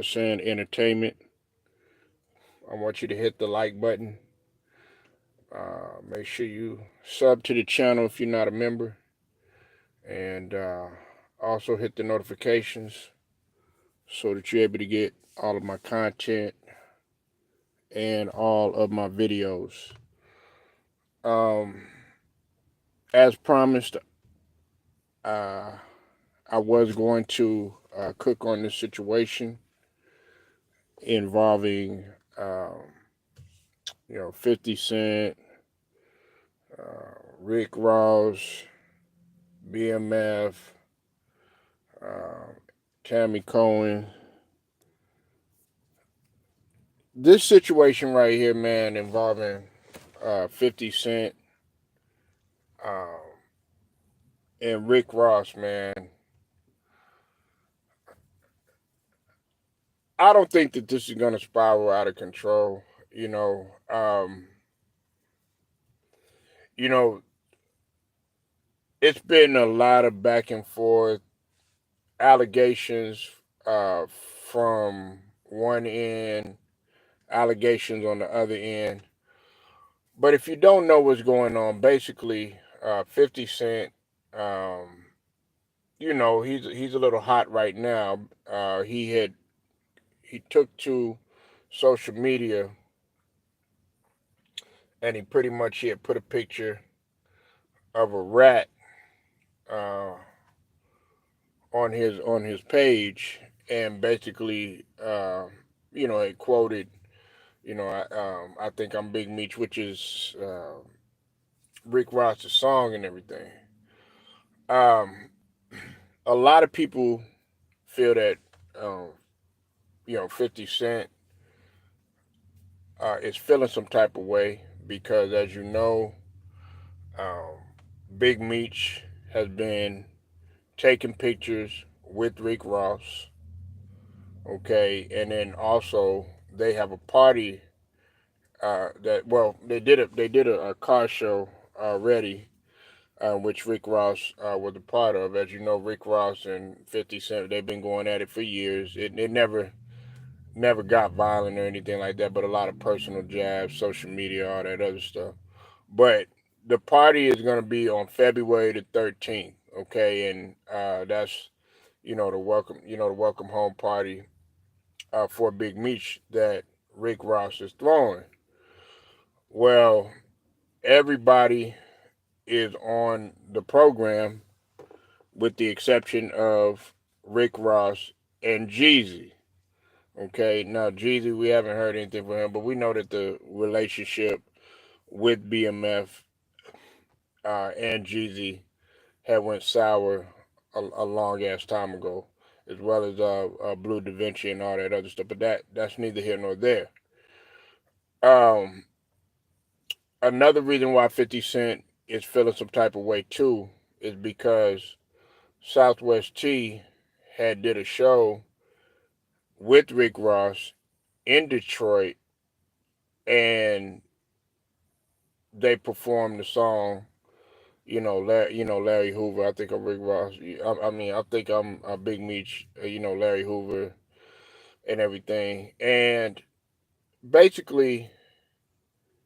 Sand Entertainment. I want you to hit the like button. Make sure you sub to the channel if you're not a member. And also hit the notifications so that you're able to get all of my content and all of my videos. Um, as promised, uh, I was going to cook on this situation involving, um, 50 Cent, Rick Ross, BMF, uh, Tammy Cohen. This situation right here, man, involving 50 Cent um, and Rick Ross, man. I don't think that this is going to spiral out of control. You know, it's been a lot of back and forth allegations from one end, allegations on the other end. But if you don't know what's going on, basically, 50 Cent, um, he's a little hot right now. He took to social media and he had put a picture of a rat uh, on his page, and basically, it quoted, I think I'm Big Meech, which is Rick Ross's song and everything. Um, a lot of people feel that, um, 50 Cent is feeling some type of way because, as you know, um, Big Meech has been taking pictures with Rick Ross. Okay, and then also they have a party that well they did a car show already, which Rick Ross was a part of. As you know, Rick Ross and 50 Cent, they've been going at it for years. It never got violent or anything like that, but a lot of personal jabs, social media, all that other stuff. But the party is going to be on February the 13th. Okay, and that's the welcome home party for Big Meech that Rick Ross is throwing. Well, everybody is on the program with the exception of Rick Ross and Jeezy. Okay, now Jeezy, we haven't heard anything from him, but we know that the relationship with BMF and Jeezy had went sour a long ass time ago, as well as Blue Da Vinci and all that other stuff. But that's neither here nor there. Um, Another reason why 50 Cent is feeling some type of way too is because Southwest T had did a show with Rick Ross in Detroit, and they performed the song. Larry Hoover. I think I'm Rick Ross. I mean, I think I'm a Big Meech. Larry Hoover and everything. And basically,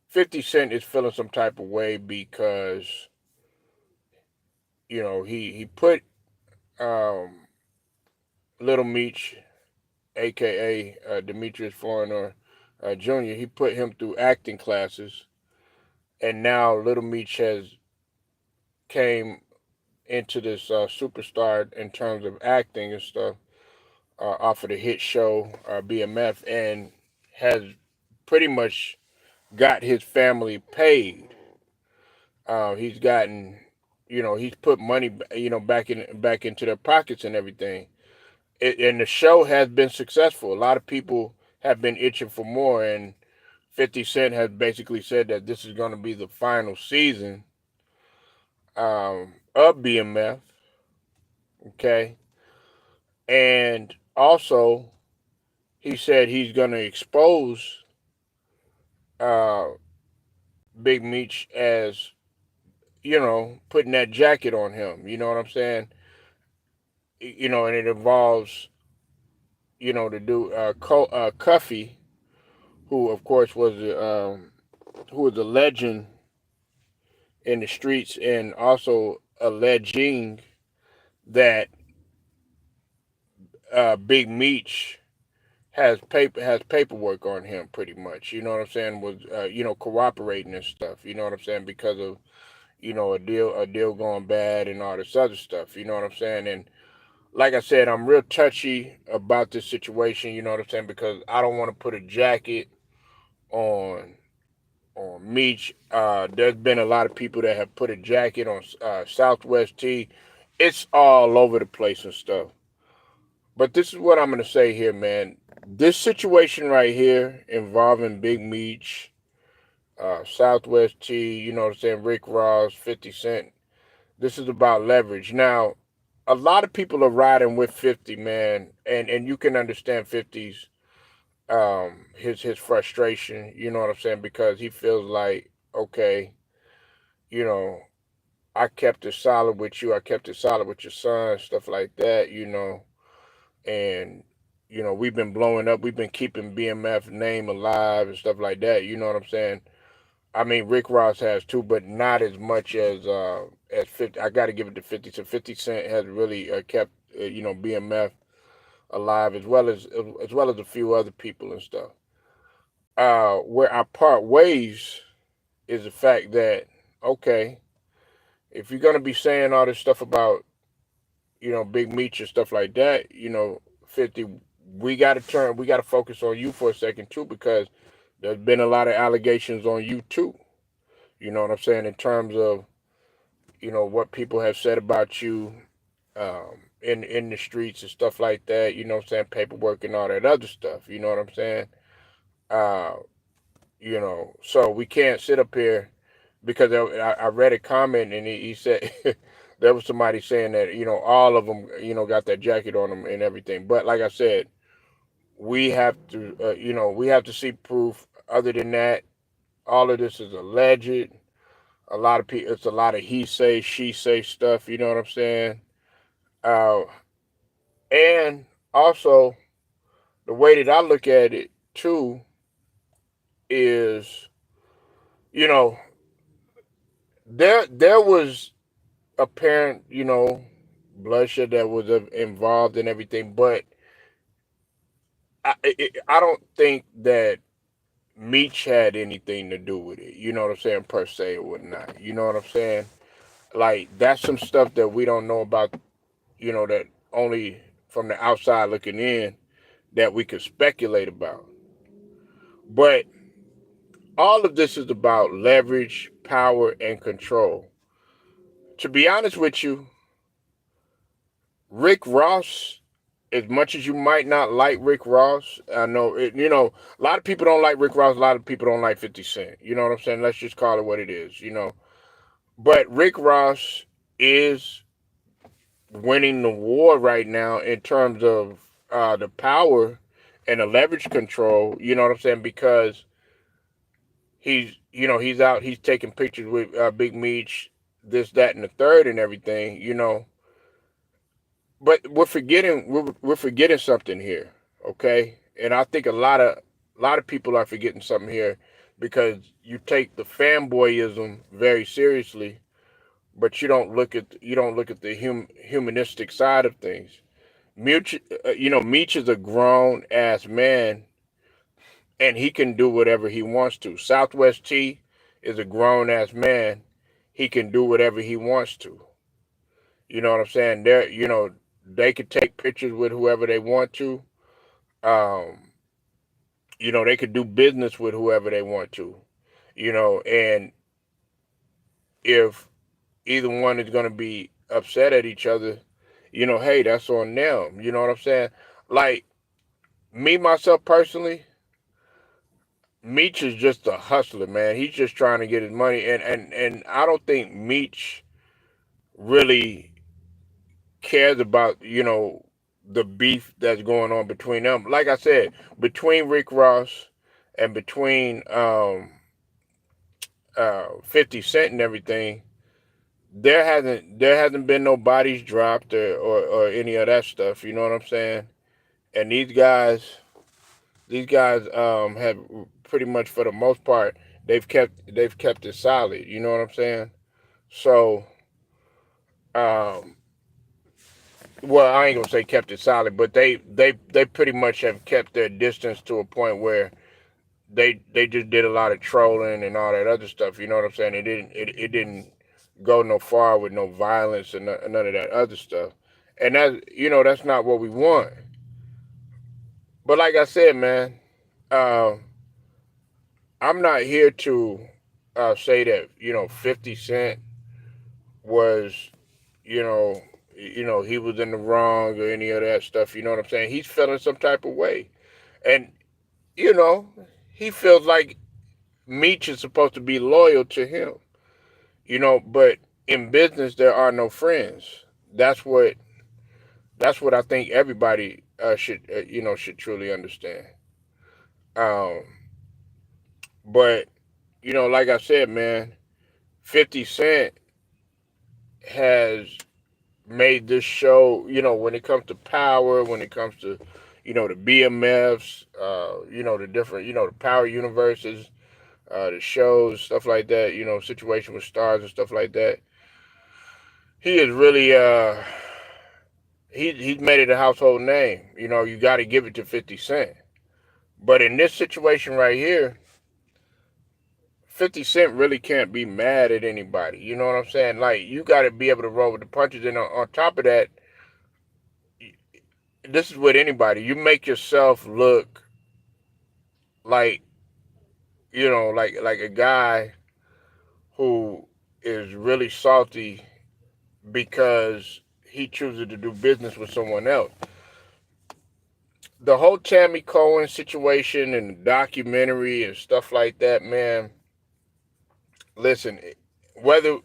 50 Cent is feeling some type of way because he put um, Little Meech, aka Demetrius Foreigner Jr. He put him through acting classes, and now Little Meech has came into this superstar in terms of acting and stuff off of the hit show BMF, and has pretty much got his family paid. He's gotten, he's put money, back into their pockets and everything. And the show has been successful. A lot of people have been itching for more, and 50 Cent has basically said that this is going to be the final season of BMF. Okay, and also he said he's going to expose uh, Big Meech as putting that jacket on him. You know what I'm saying? And it involves to do Cuffy, who of course who was a legend in the streets and also alleging that Big Meech has paperwork on him pretty much. You know what I'm saying? Was cooperating and stuff. You know what I'm saying? Because of a deal going bad and all this other stuff. You know what I'm saying? And like I said, I'm real touchy about this situation. You know what I'm saying? Because I don't want to put a jacket on Meech. There's been a lot of people that have put a jacket on Southwest T. It's all over the place and stuff. But this is what I'm gonna say here, man. This situation right here involving Big Meech, Southwest T, you know what I'm saying, Rick Ross, 50 Cent. This is about leverage. Now, a lot of people are riding with 50, man, and you can understand 50's his frustration, you know what I'm saying, because he feels like, okay, you know, I kept it solid with you, I kept it solid with your son, stuff like that, and we've been blowing up, we've been keeping BMF name alive and stuff like that, you know what I'm saying? I mean, Rick Ross has too, but not as much as 50. I got to give it to 50. So 50 Cent has really kept BMF alive, as well as a few other people and stuff. Where I part ways is the fact that, okay, if you're gonna be saying all this stuff about Big Meech and stuff like that, 50, we got to focus on you for a second too, because there's been a lot of allegations on you too. You know what I'm saying, in terms of what people have said about you, in the streets and stuff like that. You know what I'm saying, paperwork and all that other stuff. You know what I'm saying. Uh, so we can't sit up here, because I read a comment, and he said there was somebody saying that all of them got that jacket on them and everything. But like I said, we have to see proof. Other than that, all of this is alleged. A lot of people, it's a lot of he say, she say stuff. You know what I'm saying? Uh, and also, the way that I look at it too is, you know, there was apparent, bloodshed that was involved in everything, but I don't think that Meech had anything to do with it. You know what I'm saying, per se or whatnot. You know what I'm saying? Like, that's some stuff that we don't know about. That only from the outside looking in, that we could speculate about. But all of this is about leverage, power, and control. To be honest with you, Rick Ross, as much as you might not like Rick Ross, I know a lot of people don't like Rick Ross. A lot of people don't like 50 Cent. You know what I'm saying? Let's just call it what it is. But Rick Ross is winning the war right now in terms of the power and the leverage control. You know what I'm saying? Because he's out, he's taking pictures with Big Meech, this, that, and the third, and everything. But we're forgetting something here, okay? And I think a lot of people are forgetting something here, because you take the fanboyism very seriously, but you don't look at the humanistic side of things. Meech is a grown ass man, and he can do whatever he wants to. Southwest T is a grown ass man. He can do whatever he wants to. You know what I'm saying? They could take pictures with whoever they want to. Um, they could do business with whoever they want to. And if either one is going to be upset at each other, hey, that's on them. You know what I'm saying? Like, me, myself personally, Meech is just a hustler, man. He's just trying to get his money, and I don't think Meech really cares about the beef that's going on between them. Like I said, between Rick Ross and between 50 Cent and everything, there hasn't been no bodies dropped, or any of that stuff. You know what I'm saying? and these guys have pretty much for the most part they've kept it solid. You know what I'm saying? So, um, well, I ain't gonna say kept it solid, but they pretty much have kept their distance to a point where they just did a lot of trolling and all that other stuff. You know what I'm saying? It didn't go no far with no violence and none of that other stuff. And that's not what we want. But like I said, man, uh, I'm not here to say that 50 Cent was you know he was in the wrong or any of that stuff. You know what I'm saying? He's feeling some type of way, and you know he feels like Meech is supposed to be loyal to him. But in business there are no friends. That's what I think everybody should truly understand. Um, but like I said, man, 50 Cent has made this show. When it comes to power, when it comes to the BMFs, the different the power universes, the shows, stuff like that. Situation with stars and stuff like that. He is really he's made it a household name. You got to give it to 50 Cent. But in this situation right here, 50 Cent really can't be mad at anybody. You know what I'm saying? Like, you got to be able to roll with the punches. And on top of that, this is with anybody. You make yourself look like, like a guy who is really salty because he chooses to do business with someone else. The whole Tammy Cohen situation and the documentary and stuff like that, man. Listen, whether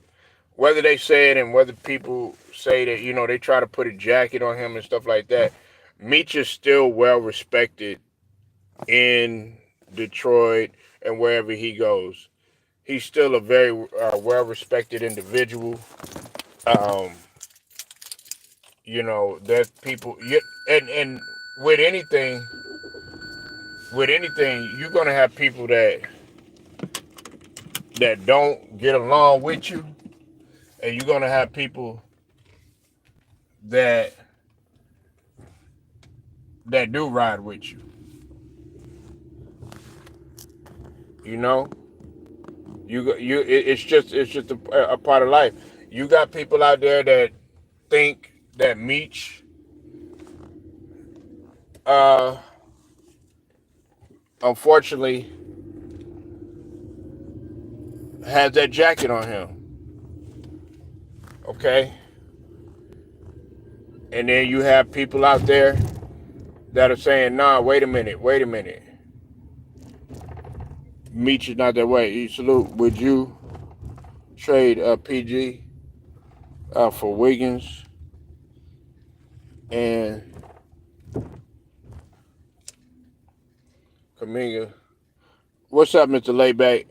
they say it and whether people say that, they try to put a jacket on him and stuff like that, Meech is still well respected in Detroit and wherever he goes. He's still a very well respected individual. Um, that people, and with anything, you're gonna have people that don't get along with you, and you're gonna have people that do ride with you. It's just a part of life. You got people out there that think that Meech, unfortunately, has that jacket on him. Okay? And then you have people out there that are saying, nah, wait a minute. Meech is not that way. Salute. Would you trade PG for Wiggins and Kaminga? What's up, Mr. Layback?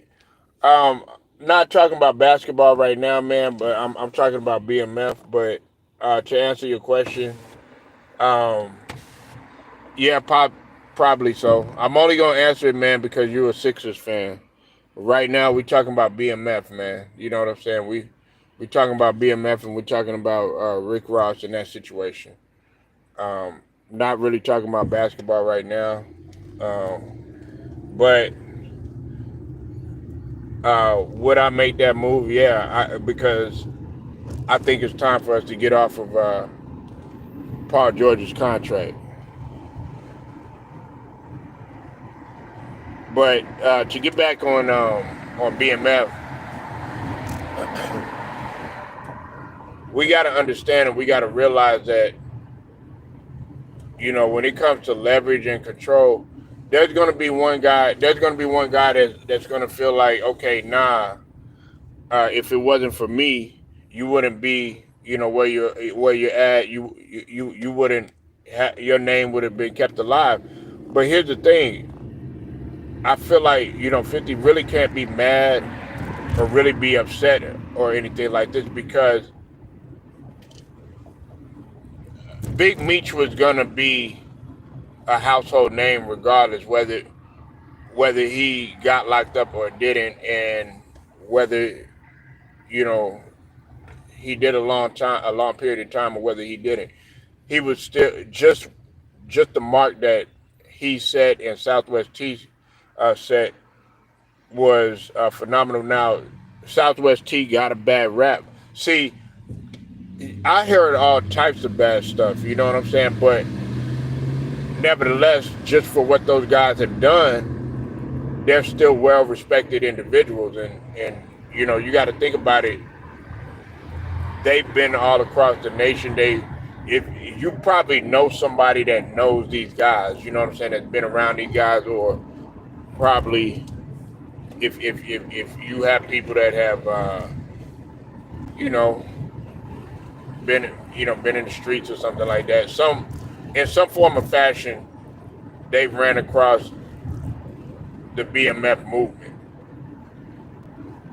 Not talking about basketball right now, man, but I'm talking about BMF. But to answer your question, yeah, probably so. I'm only gonna answer it, man, because you're a Sixers fan. Right now, we talking about BMF, man. You know what I'm saying? We talking about BMF, and we're talking about Rick Ross in that situation. Not really talking about basketball right now, but would I make that move? Yeah, because I think it's time for us to get off of Paul George's contract. But to get back on BMF, we got to understand and we got to realize that, when it comes to leverage and control, there's going to be one guy that's going to feel like, okay, nah, if it wasn't for me, you wouldn't be, where you're at. You wouldn't your name would have been kept alive. But here's the thing. I feel like, 50 really can't be mad or really be upset or anything like this, because Big Meech was gonna be a household name regardless, whether he got locked up or didn't, and whether you know he did a long period of time, or whether he didn't. He was still just the mark that he set and Southwest T set was phenomenal. Now, Southwest T got a bad rap. See, I heard all types of bad stuff, you know what I'm saying? But nevertheless, just for what those guys have done, they're still well respected individuals. And you got to think about it. They've been all across the nation. If you probably know somebody that knows these guys, you know what I'm saying, that's been around these guys, or probably if you have people that have you know been in the streets or something like that, in some form of fashion, they've ran across the BMF movement.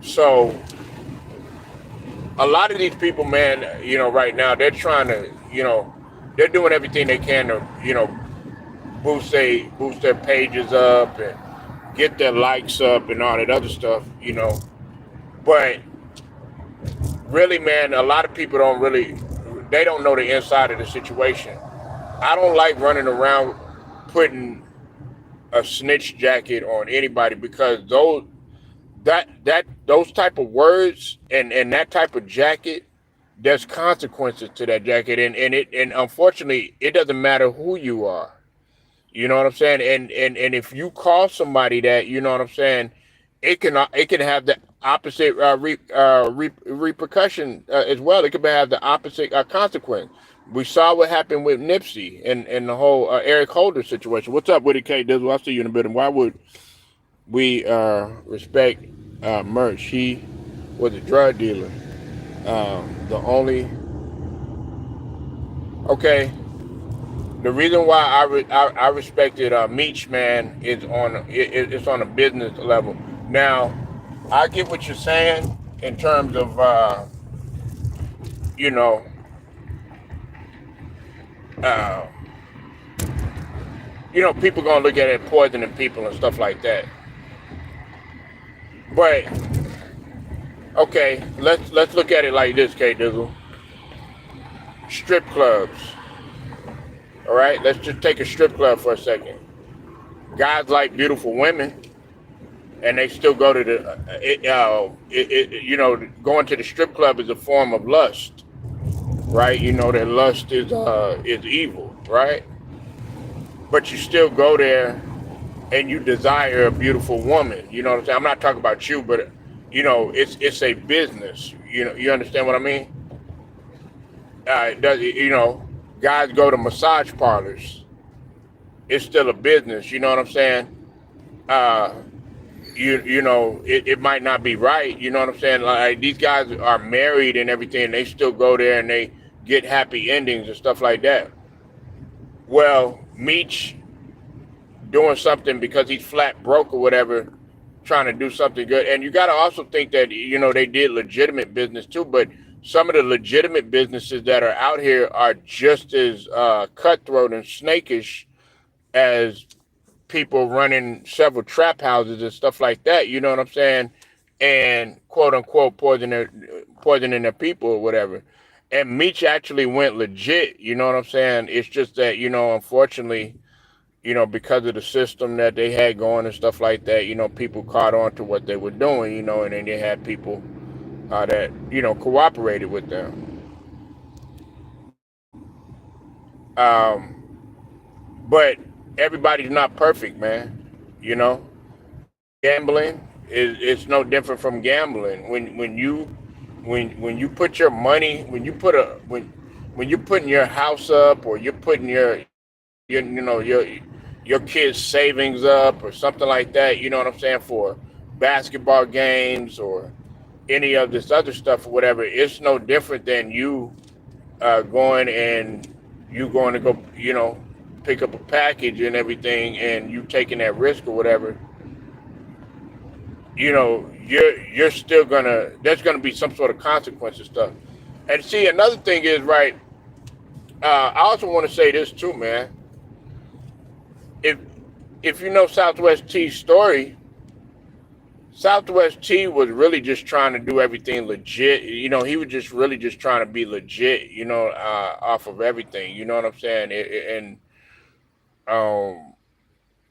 So a lot of these people, man, right now they're trying to, they're doing everything they can to, boost their pages up and get their likes up and all that other stuff, But really, man, a lot of people they don't know the inside of the situation. I don't like running around putting a snitch jacket on anybody, because those type of words and that type of jacket, there's consequences to that jacket, and unfortunately it doesn't matter who you are. You know what I'm saying? And if you call somebody that, you know what I'm saying, it can have the opposite repercussion as well. It could have the opposite consequence. We saw what happened with Nipsey and the whole Eric Holder situation. What's up with it, K Dizzle? I'll see you in a bit. And why would we respect Merch? He was a drug dealer. The only okay. The reason why I respected Meech, man, is it's on a business level. Now, I get what you're saying in terms of you know people gonna look at it poisoning people and stuff like that. But okay, let's look at it like this, K Dizzle. Strip clubs. All right, let's just take a strip club for a second. Guys like beautiful women, and they still go to going to the strip club is a form of lust, right? You know that lust is evil, right? But you still go there, and you desire a beautiful woman. You know what I'm saying? I'm not talking about you, but it's a business. You understand what I mean? Guys go to massage parlors. It's still a business. You know what I'm saying? It might not be right. You know what I'm saying? Like, these guys are married and everything, and they still go there and they get happy endings and stuff like that. Well, Meech doing something because he's flat broke or whatever, trying to do something good. And you got to also think that, they did legitimate business too, but some of the legitimate businesses that are out here are just as cutthroat and snakish as people running several trap houses and stuff like that. You know what I'm saying? And quote unquote poisoning their people or whatever. And Meech actually went legit. You know what I'm saying? It's just that, unfortunately, because of the system that they had going and stuff like that, people caught on to what they were doing, and then they had people that cooperated with them. But everybody's not perfect, man. Gambling it's no different from gambling. When you put your money, when you're putting your house up, or you're putting your kids' savings up or something like that, you know what I'm saying, for basketball games or any of this other stuff or whatever, it's no different than you going to go, pick up a package and everything, and you taking that risk or whatever. You're still there's gonna be some sort of consequence and stuff. And see, another thing is, right, I also want to say this too, man. if if you know Southwest T's story, Southwest T was really just trying to do everything legit. He was just really just trying to be legit. Off of everything. You know what I'm saying? And um,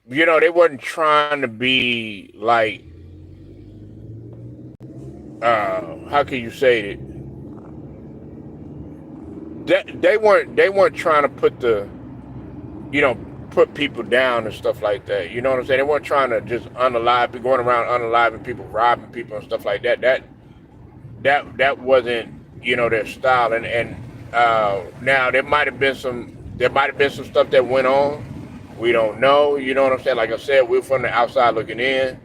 they wasn't trying to be like how can you say it? They weren't trying to you know put people down and stuff like that. You know what I'm saying? They weren't trying to just be going around unaliving people, robbing people and stuff like that. That wasn't their style. And now there might have been some stuff that went on. We don't know. You know what I'm saying? Like I said, we're from the outside looking in.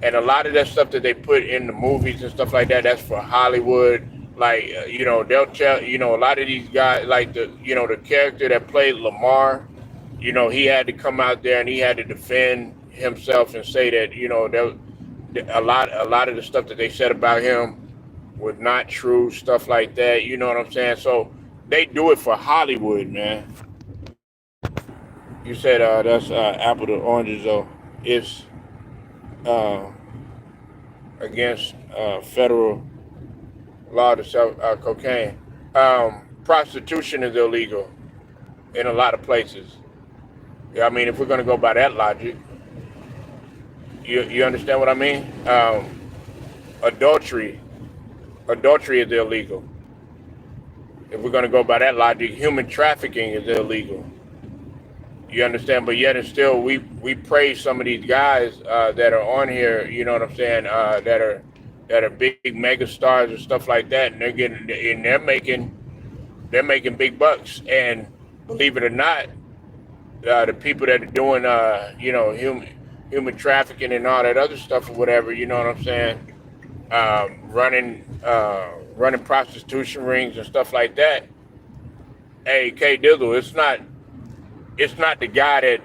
And a lot of that stuff that they put in the movies and stuff like that, that's for Hollywood. Like they'll tell a lot of these guys, like the character that played Lamar, he had to come out there and he had to defend himself and say that a lot of the stuff that they said about him was not true, stuff like that. You know what I'm saying? So they do it for Hollywood, man. You said that's apple to oranges though. It's uh, against federal law to sell cocaine. Prostitution is illegal in a lot of places. Yeah, I mean, if we're gonna go by that logic, you understand what I mean? Adultery, adultery is illegal. If we're gonna go by that logic, human trafficking is illegal. You understand? But yet and still, we praise some of these guys that are on here. You know what I'm saying? That are big mega stars and stuff like that, and they're making big bucks. And believe it or not, the people that are doing human trafficking and all that other stuff or whatever, you know what I'm saying? Running prostitution rings and stuff like that. Hey, K Dizzle, it's not the guy that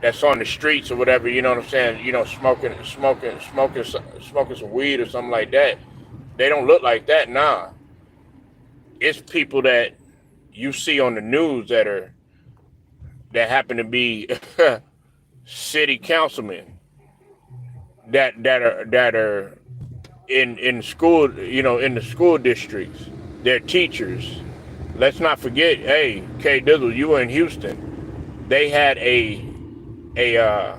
that's on the streets or whatever. You know what I'm saying? Smoking some weed or something like that. They don't look like that. Nah, it's people that you see on the news that happen to be city councilmen that are in school, in the school districts. They're teachers. Let's not forget, hey, K Dizzle, you were in Houston. They had a uh,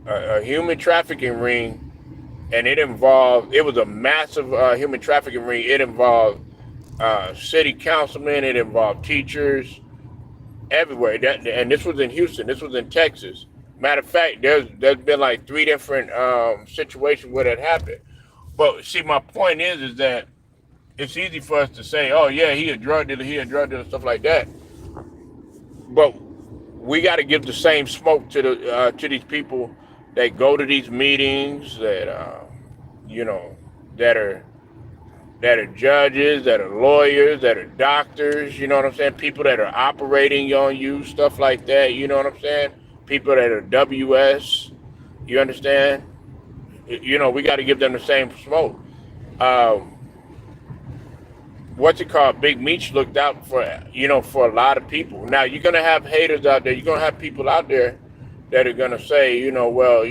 a human trafficking ring, and it was a massive human trafficking ring. It involved city councilmen. It involved teachers everywhere. And this was in Houston. This was in Texas. Matter of fact, there's been like three different situations where that happened. But see, my point is that it's easy for us to say, oh yeah, he a drug dealer, stuff like that. But we got to give the same smoke to these people that go to these meetings, you know that are judges, that are lawyers, that are doctors. You know what I'm saying? People that are operating on you, stuff like that. You know what I'm saying? People that are WS. You understand? We got to give them the same smoke. Um, what's it called? Big Meech looked out for a lot of people. Now you're gonna have haters out there. You're gonna have people out there that are gonna say, well,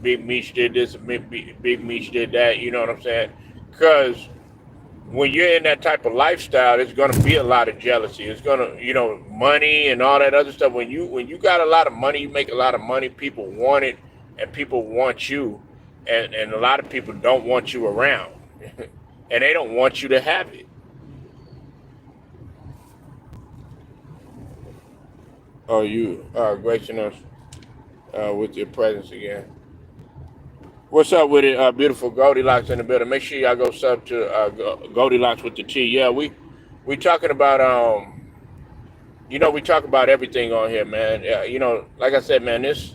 Big Meech did this, Big Meech did that. You know what I'm saying? Because when you're in that type of lifestyle, there's gonna be a lot of jealousy. It's gonna, money and all that other stuff. When you got a lot of money, you make a lot of money. People want it, and people want you, and a lot of people don't want you around, and they don't want you to have it. Oh, you gracing us with your presence again. What's up with it, beautiful Goldilocks in the building? Make sure y'all go sub to Goldilocks with the T. Yeah, we talking about we talk about everything on here, man. Like I said, man, this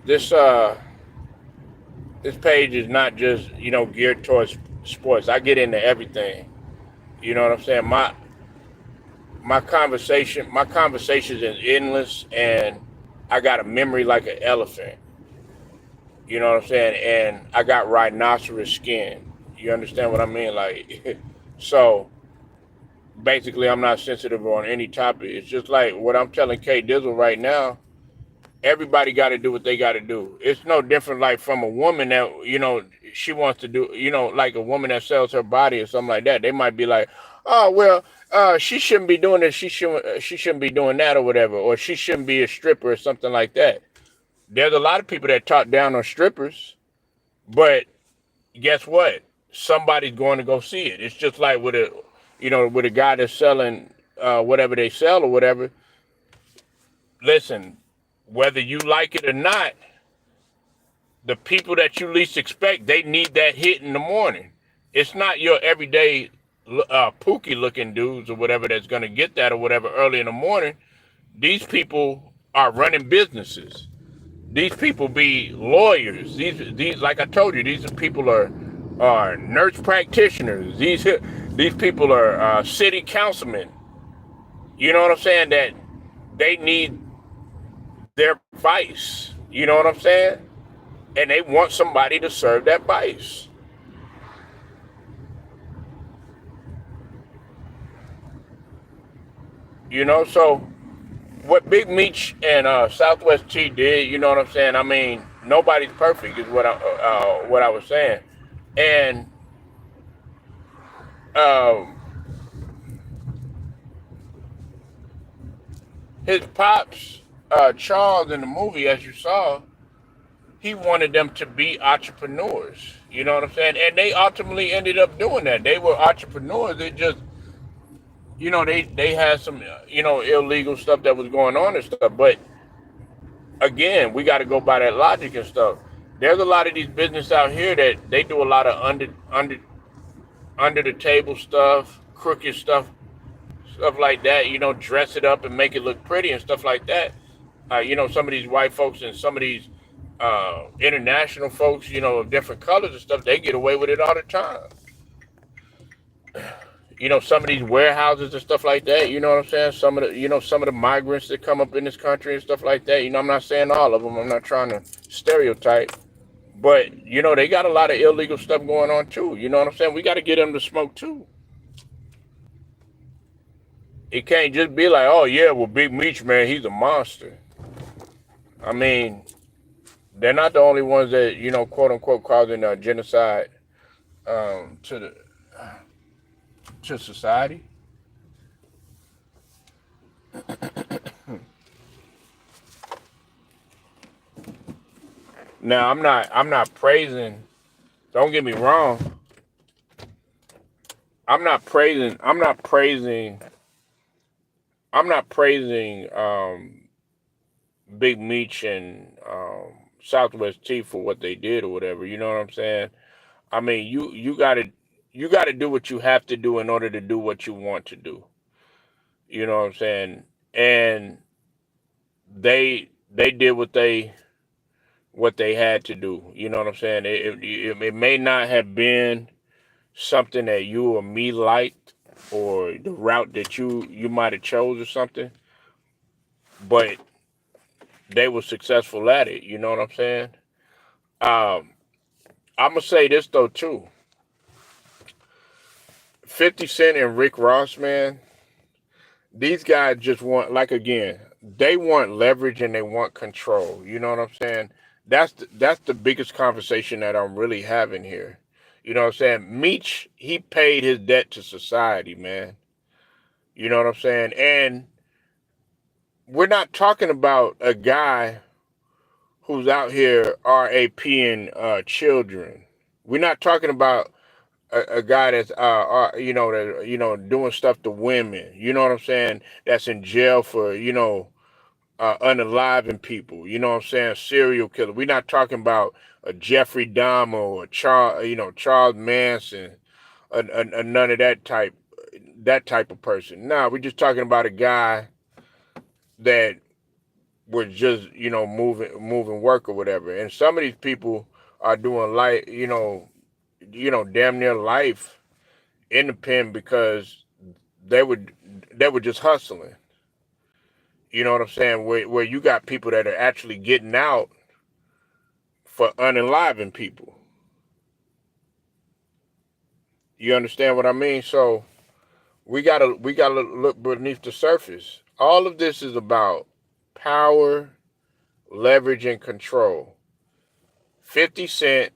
this page is not just geared towards sports. I get into everything. You know what I'm saying? My conversations is endless, and I got a memory like an elephant. You know what I'm saying? And I got rhinoceros skin. You understand what I mean? Like, so basically I'm not sensitive on any topic. It's just like what I'm telling K Dizzle right now. Everybody got to do what they got to do. It's no different like from a woman that she wants to do, like a woman that sells her body or something like that. They might be like, oh well, she shouldn't be doing this. She shouldn't be doing that or whatever, or she shouldn't be a stripper or something like that. There's a lot of people that talk down on strippers, but guess what? Somebody's going to go see it. It's just like with a guy that's selling whatever they sell or whatever. Listen, whether you like it or not, the people that you least expect, they need that hit in the morning. It's not your everyday pookie looking dudes or whatever that's going to get that or whatever early in the morning. These people are running businesses. These people be lawyers. These like I told you, these people are nurse practitioners. These people are city councilmen. You know what I'm saying? That they need their vice. You know what I'm saying? And they want somebody to serve that vice. So what Big Meech and Southwest T did, you know what I'm saying? I mean, nobody's perfect, is what I was saying, and um, his pops, Charles, in the movie, as you saw, he wanted them to be entrepreneurs. You know what I'm saying? And they ultimately ended up doing that. They were entrepreneurs. They just, they had some, illegal stuff that was going on and stuff. But again, we got to go by that logic and stuff. There's a lot of these businesses out here that they do a lot of under the table stuff, crooked stuff like that. Dress it up and make it look pretty and stuff like that. Some of these white folks and some of these international folks, of different colors and stuff, they get away with it all the time. Some of these warehouses and stuff like that. You know what I'm saying? Some of the migrants that come up in this country and stuff like that. I'm not saying all of them. I'm not trying to stereotype, but they got a lot of illegal stuff going on too. You know what I'm saying? We got to get them to smoke too. It can't just be like, oh yeah, well Big Meech, man, he's a monster. I mean, they're not the only ones that quote unquote causing genocide to society. Now I'm not praising. Don't get me wrong. I'm not praising. I'm not praising. I'm not praising Big Meech and Southwest T for what they did or whatever. You know what I'm saying? I mean, you gotta do what you have to do in order to do what you want to do. You know what I'm saying? And they did what they had to do. You know what I'm saying? It may not have been something that you or me liked, or the route that you might have chose or something, but they were successful at it. You know what I'm saying? Um, I'm gonna say this though too. 50 Cent and Rick Ross, man, these guys just want, like, again, they want leverage and they want control. You know what I'm saying? That's the biggest conversation that I'm really having here. You know what I'm saying? Meech, he paid his debt to society, man. You know what I'm saying? And we're not talking about a guy who's out here RAPing children. We're not talking about a guy that's doing stuff to women. You know what I'm saying? That's in jail for unaliving people. You know what I'm saying? Serial killer. We're not talking about a Jeffrey Dahmer or Charles Manson, none of that type of person. No, we're just talking about a guy that was just moving work or whatever. And some of these people are doing damn near life in the pen because they were they were just hustling. You know what I'm saying? Where you got people that are actually getting out for unenlivening people. You understand what I mean? So we gotta look beneath the surface. All of this is about power, leverage, and control. 50 Cent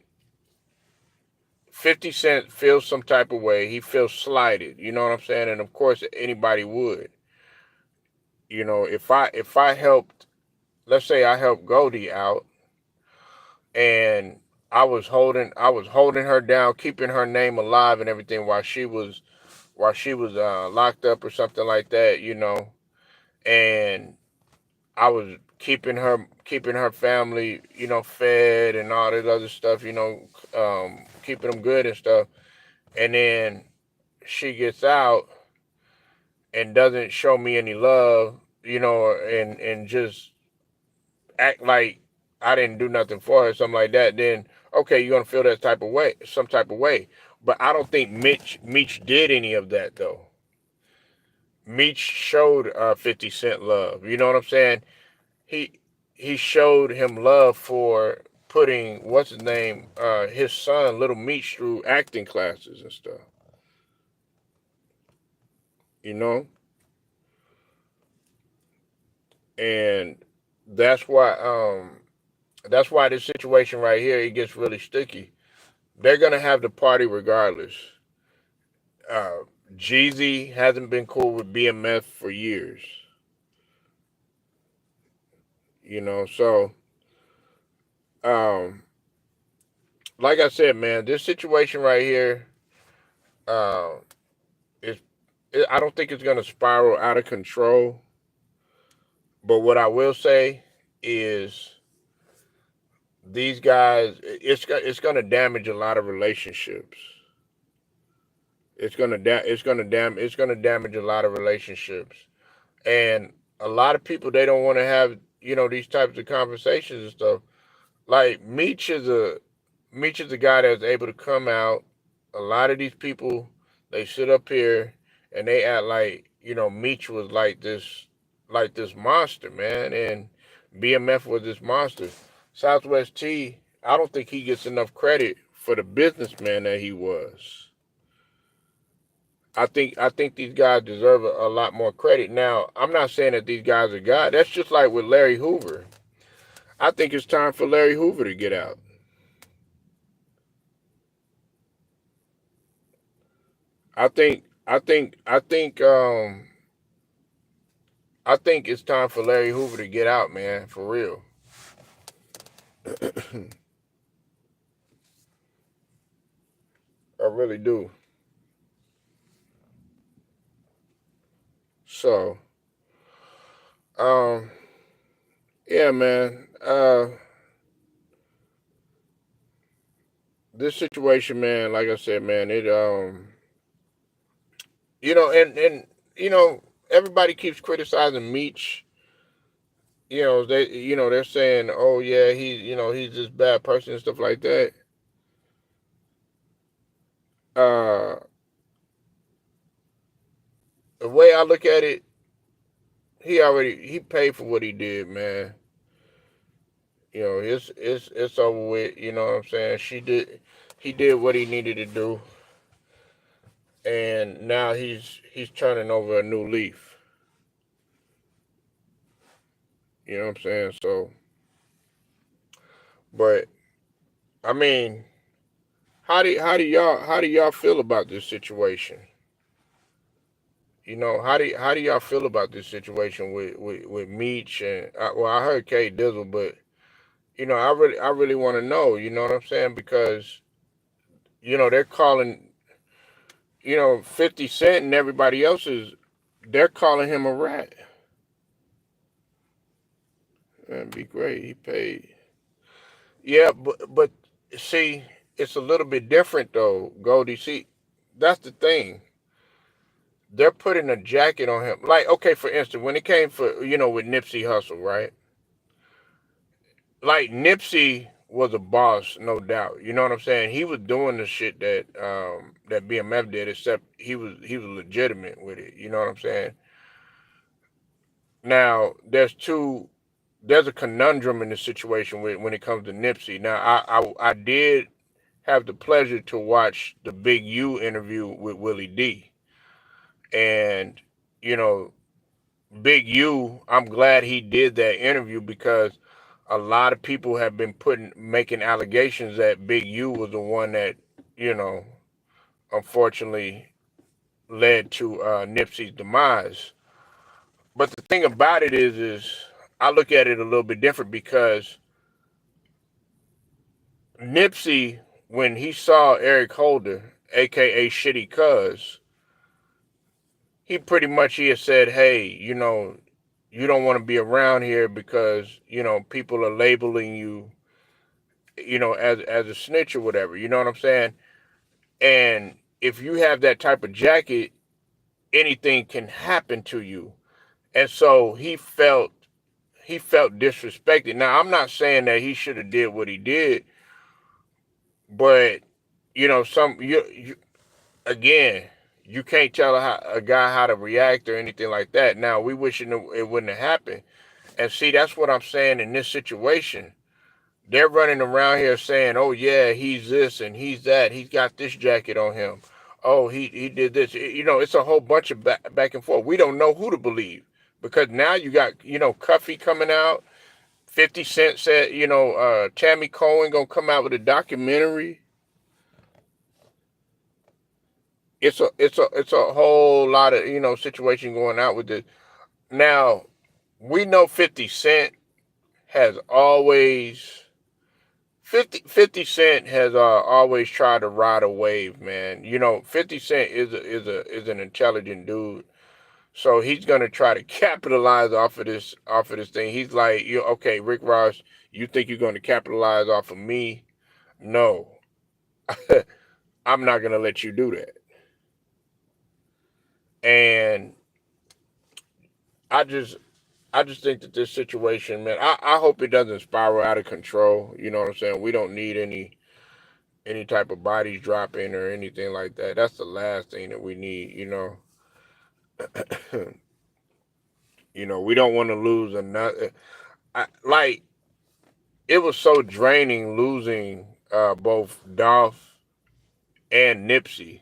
50 Cent feels some type of way. He feels slighted. You know what I'm saying? And of course anybody would. If I helped, let's say I helped Goldie out, and I was holding her down, keeping her name alive and everything while she was locked up or something like that, and I was keeping her family, fed and all that other stuff, keeping them good and stuff. And then she gets out and doesn't show me any love, and just act like I didn't do nothing for her, something like that. Then okay, you're gonna feel that type of way, some type of way. But I don't think Meech did any of that though. Meech showed 50 Cent love. You know what I'm saying? He he showed him love for putting what's his name, his son, Little Meech, through acting classes and stuff. You know, and that's why this situation right here, it gets really sticky. They're gonna have the party regardless. Uh, Jeezy hasn't been cool with BMF for years. So um, like I said, man, this situation right here, uh, is I don't think it's gonna spiral out of control. But what I will say is these guys, it's gonna damage a lot of relationships. It's gonna damage a lot of relationships, and a lot of people, they don't want to have these types of conversations and stuff. Like Meech is a guy that's able to come out. A lot of these people, they sit up here and they act like Meech was like this monster, man, and BMF was this monster. Southwest T, I don't think he gets enough credit for the businessman that he was. I think these guys deserve a lot more credit. Now, I'm not saying that these guys are God. That's just like with Larry Hoover. I think it's time for Larry Hoover to get out. I think it's time for Larry Hoover to get out, man, for real. I really do. So, um, yeah, man. This situation, man, like I said, man, and everybody keeps criticizing Meech. They're saying, oh yeah, he's this bad person and stuff like that. Uh, the way I look at it, he paid for what he did, man. It's over with. You know what I'm saying? He did what he needed to do, and now he's turning over a new leaf. You know what I'm saying? So, but I mean, how do y'all feel about this situation? How do y'all feel about this situation with Meech and well, I heard K Dizzle, but I really want to know. You know what I'm saying? Because they're calling 50 Cent and everybody else they're calling him a rat. That'd be great. He paid. Yeah, but see, it's a little bit different though, Goldie. See, that's the thing. They're putting a jacket on him. Like, okay, for instance, when it came for with Nipsey Hussle, right? Like Nipsey was a boss, no doubt. You know what I'm saying? He was doing the shit that BMF did, except he was legitimate with it. You know what I'm saying? Now there's a conundrum in the situation when it comes to Nipsey. Now I did have the pleasure to watch the Big U interview with Willie D, And, you know, Big U, I'm glad he did that interview because a lot of people have been making allegations that Big U was the one that, you know, unfortunately led to Nipsey's demise. But the thing about it is I look at it a little bit different because Nipsey, when he saw Eric Holder, aka Shitty Cuz, he pretty much he had said, "Hey, you don't want to be around here because people are labeling you, as a snitch or whatever." You know what I'm saying? And if you have that type of jacket, anything can happen to you. And so he felt disrespected. Now, I'm not saying that he should have did what he did, but some you again, you can't tell a guy how to react or anything like that. Now, we wishing it wouldn't have happened. And see, that's what I'm saying in this situation. They're running around here saying, "Oh yeah, he's this and he's that. He's got this jacket on him. Oh, he did this." It's a whole bunch of back and forth. We don't know who to believe because now you got Cuffy coming out. 50 Cent said, Tammy Cohen gonna come out with a documentary. It's a whole lot of situation going out with this. Now we know 50 Cent has always 50 Cent has always tried to ride a wave, man. 50 Cent is an intelligent dude, so he's gonna try to capitalize off of this thing. He's like, you okay, Rick Ross? You think you're gonna capitalize off of me? No, I'm not gonna let you do that. And I just I just think that this situation, man, I hope it doesn't spiral out of control. You know what I'm saying? We don't need any type of bodies dropping or anything like that. That's the last thing that we need. We don't want to lose another. Like it was so draining losing both Dolph and Nipsey.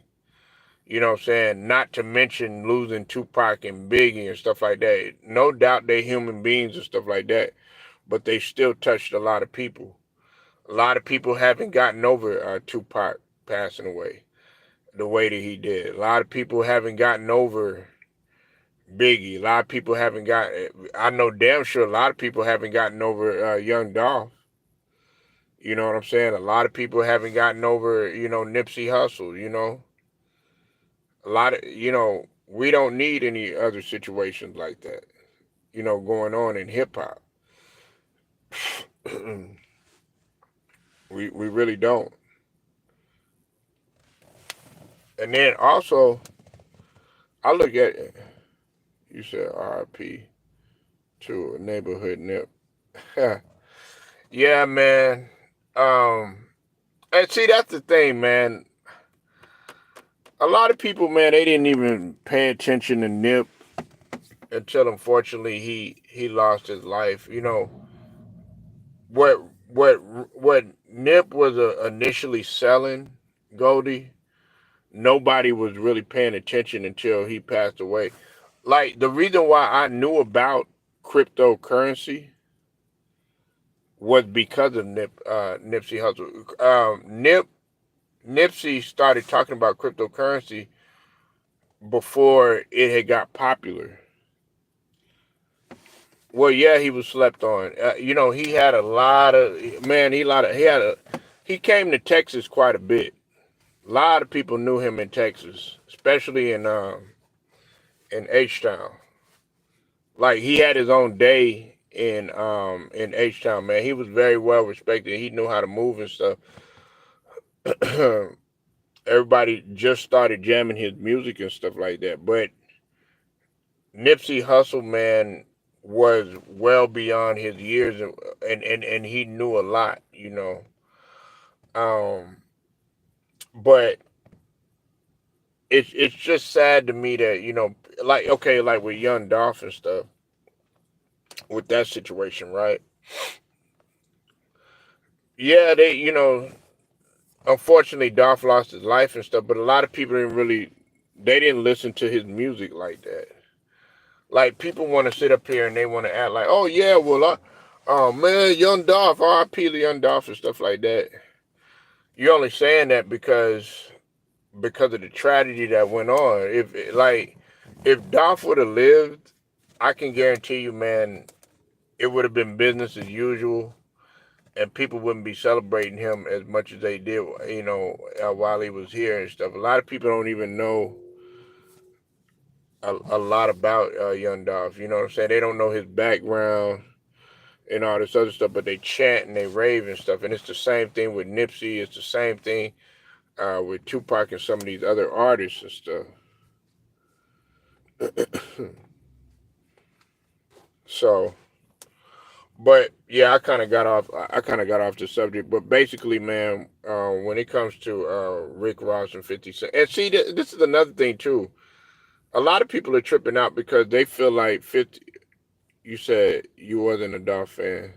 You know what I'm saying? Not to mention losing Tupac and Biggie and stuff like that. No doubt they're human beings and stuff like that, but they still touched a lot of people. A lot of people haven't gotten over Tupac passing away the way that he did. A lot of people haven't gotten over Biggie. A lot of people haven't got. I know damn sure a lot of people haven't gotten over Young Dolph. You know what I'm saying? A lot of people haven't gotten over Nipsey Hussle. A lot of we don't need any other situations like that. Going on in hip hop. We really don't. And then also, I look at you said R.I.P. to a neighborhood nip. Yeah, man. Um, and see, that's the thing, man. A lot of people, man, they didn't even pay attention to Nip until, unfortunately, he lost his life. What what what Nip was initially selling, Goldie. Nobody was really paying attention until he passed away. Like the reason why I knew about cryptocurrency was because of Nipsey Hussle. Nipsey started talking about cryptocurrency before it had got popular. Well, yeah, he was slept on. He had a lot of man. He came to Texas quite a bit. A lot of people knew him in Texas, especially in H Town. Like he had his own day in H Town, man. He was very well respected. He knew how to move and stuff. Everybody just started jamming his music and stuff like that. But Nipsey Hussle, man, was well beyond his years, and he knew a lot. Um, but it's just sad to me that like okay, like with Young Dolph and stuff, with that situation, right? Yeah, unfortunately, Dolph lost his life and stuff, but a lot of people didn't really they didn't listen to his music like that. Like people want to sit up here and they want to act like, oh yeah, well, oh man, Young Dolph, R.I.P. to Young Dolph and stuff like that. You're only saying that because of the tragedy that went on. If Dolph would have lived, I can guarantee you, man, it would have been business as usual, and people wouldn't be celebrating him as much as they did, while he was here and stuff. A lot of people don't even know a lot about Young Dolph. You know what I'm saying? They don't know his background and all this other stuff, but they chant and they rave and stuff. And it's the same thing with Nipsey. It's the same thing with Tupac and some of these other artists and stuff. So, but yeah, I kind of got off the subject. But basically, man, when it comes to Rick Ross and 50 Cent, and see, this is another thing too. A lot of people are tripping out because they feel like 50. You said you wasn't a Dolph fan.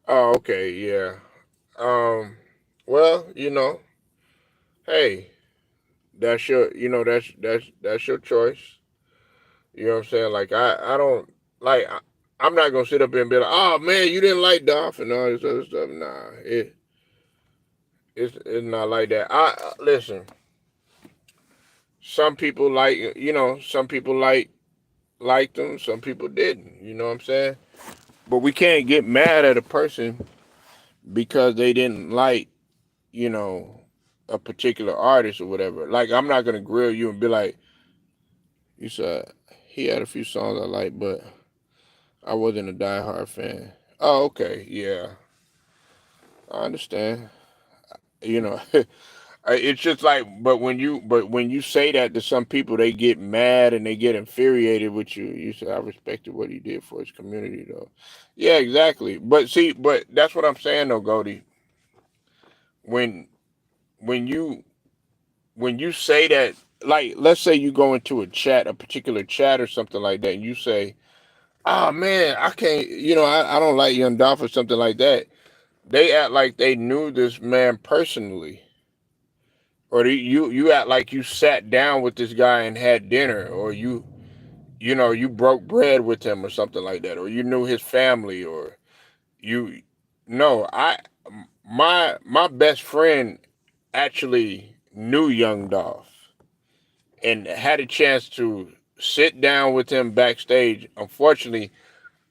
Oh, okay, yeah. Um, well, hey, that's your choice. You know what I'm saying? Like I don't like I'm not gonna sit up here and be like, oh man, you didn't like Dolph and all this other stuff. Nah, it's not like that. I listen. Some people some people liked them, some people didn't. You know what I'm saying? But we can't get mad at a person because they didn't like you know a particular artist or whatever. Like I'm not gonna grill you and be like, you said he had a few songs I like, but I wasn't a diehard fan. Oh, okay, yeah, I understand. You know, it's just like, but when you say that to some people, they get mad and they get infuriated with you. You say, I respected what he did for his community, though. Yeah, exactly. But see, but that's what I'm saying, though, Goldie. When when you when you say that, like, let's say you go into a particular chat or something like that, and you say, "Oh man, I can't," I don't like Young Dolph or something like that. They act like they knew this man personally, or you act like you sat down with this guy and had dinner, or you broke bread with him or something like that, or you knew his family, or you. No, my best friend actually knew Young Dolph and had a chance to sit down with him backstage. Unfortunately,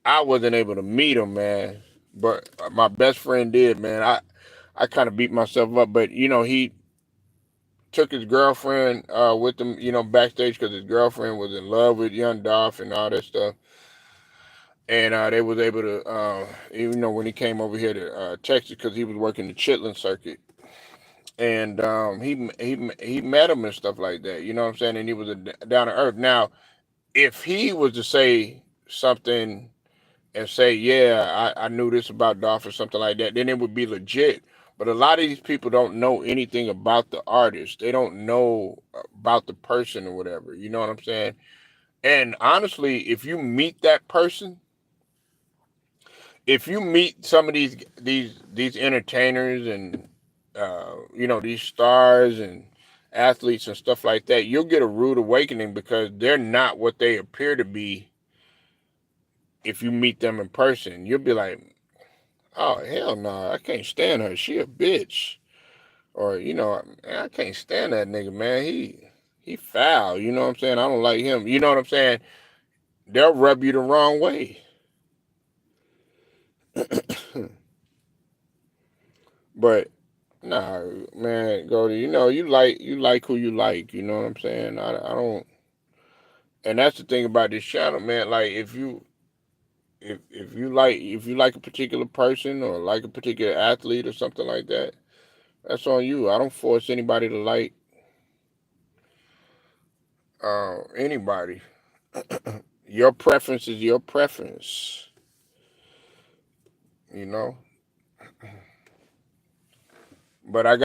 I wasn't able to meet him, man. But my best friend did, man. I kind of beat myself up, but he took his girlfriend with him, backstage because his girlfriend was in love with Young Dolph and all that stuff. And they was able to, when he came over here to Texas because he was working the Chitlin circuit, and he met him and stuff like that. You know what I'm saying? And he was down to earth. Now, if he was to say something and say, yeah, I knew this about Dolph or something like that, then it would be legit. But a lot of these people don't know anything about the artist. They don't know about the person or whatever. You know what I'm saying? And honestly, if you meet that person, if you meet some of these entertainers and these stars and athletes and stuff like that, you'll get a rude awakening because they're not what they appear to be. If you meet them in person, you'll be like, oh hell no, I can't stand her. She a bitch. Or I can't stand that nigga, man. He foul. You know what I'm saying? I don't like him. You know what I'm saying? They'll rub you the wrong way. But nah, man, Goldie, you like who you like. You know what I'm saying? I don't. And that's the thing about this channel, man. Like if you like a particular person or like a particular athlete or something like that, that's on you. I don't force anybody to like anybody. Your preference is your preference. You know. But I